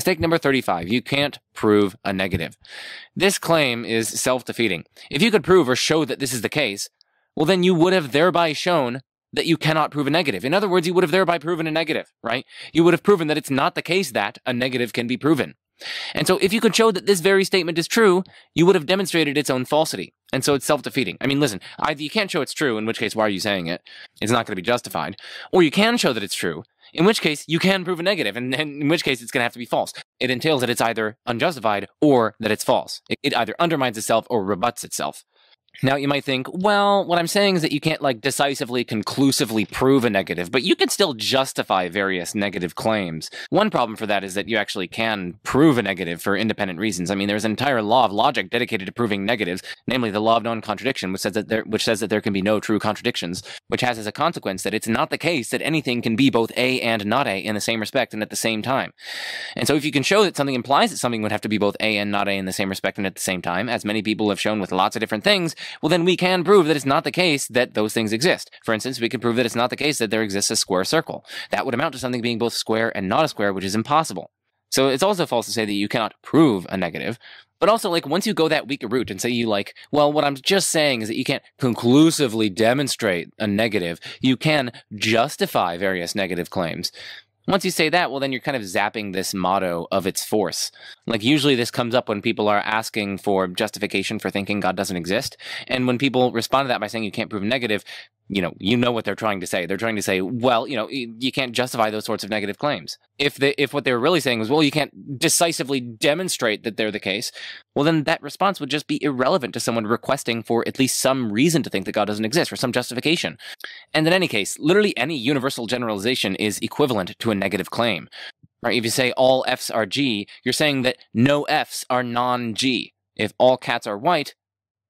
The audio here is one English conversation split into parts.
Mistake number 35. You can't prove a negative. This claim is self-defeating. If you could prove or show that this is the case, well, then you would have thereby shown that you cannot prove a negative. In other words, you would have thereby proven a negative, right? You would have proven that it's not the case that a negative can be proven. And so if you could show that this very statement is true, you would have demonstrated its own falsity. And so it's self-defeating. I mean, listen, either you can't show it's true, in which case, why are you saying it? It's not going to be justified. Or you can show that it's true, in which case you can prove a negative, and in which case it's going to have to be false. It entails that it's either unjustified or that it's false. It either undermines itself or rebuts itself. Now, you might think, well, what I'm saying is that you can't, decisively, conclusively prove a negative, but you can still justify various negative claims. One problem for that is that you actually can prove a negative for independent reasons. I mean, there's an entire law of logic dedicated to proving negatives, namely the law of non-contradiction, which says that there can be no true contradictions, which has as a consequence that it's not the case that anything can be both A and not A in the same respect and at the same time. And so if you can show that something implies that something would have to be both A and not A in the same respect and at the same time, as many people have shown with lots of different things, well, then we can prove that it's not the case that those things exist. For instance, we can prove that it's not the case that there exists a square circle. That would amount to something being both square and not a square, which is impossible. So it's also false to say that you cannot prove a negative. But also, once you go that weaker route and say well, what I'm just saying is that you can't conclusively demonstrate a negative, you can justify various negative claims. Once you say that, well, then you're kind of zapping this motto of its force. Usually this comes up when people are asking for justification for thinking God doesn't exist. And when people respond to that by saying you can't prove a negative, you know what they're trying to say. They're trying to say, well, you can't justify those sorts of negative claims. If what they were really saying was, well, you can't decisively demonstrate that they're the case, well, then that response would just be irrelevant to someone requesting for at least some reason to think that God doesn't exist, or some justification. And in any case, literally any universal generalization is equivalent to a negative claim. Right? If you say all Fs are G, you're saying that no Fs are non-G. If all cats are white,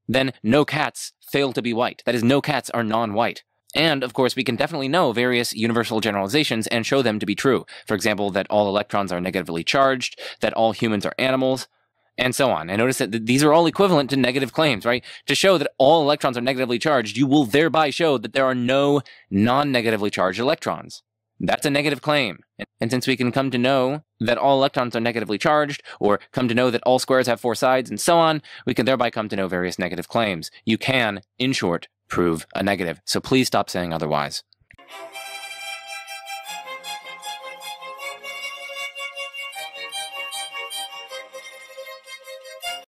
then no cats fail to be white. That is, no cats are non-white. And, of course, we can definitely know various universal generalizations and show them to be true. For example, that all electrons are negatively charged, that all humans are animals, and so on. And notice that these are all equivalent to negative claims, right? To show that all electrons are negatively charged, you will thereby show that there are no non-negatively charged electrons. That's a negative claim. And since we can come to know that all electrons are negatively charged, or come to know that all squares have four sides, and so on, we can thereby come to know various negative claims. You can, in short, prove a negative. So please stop saying otherwise.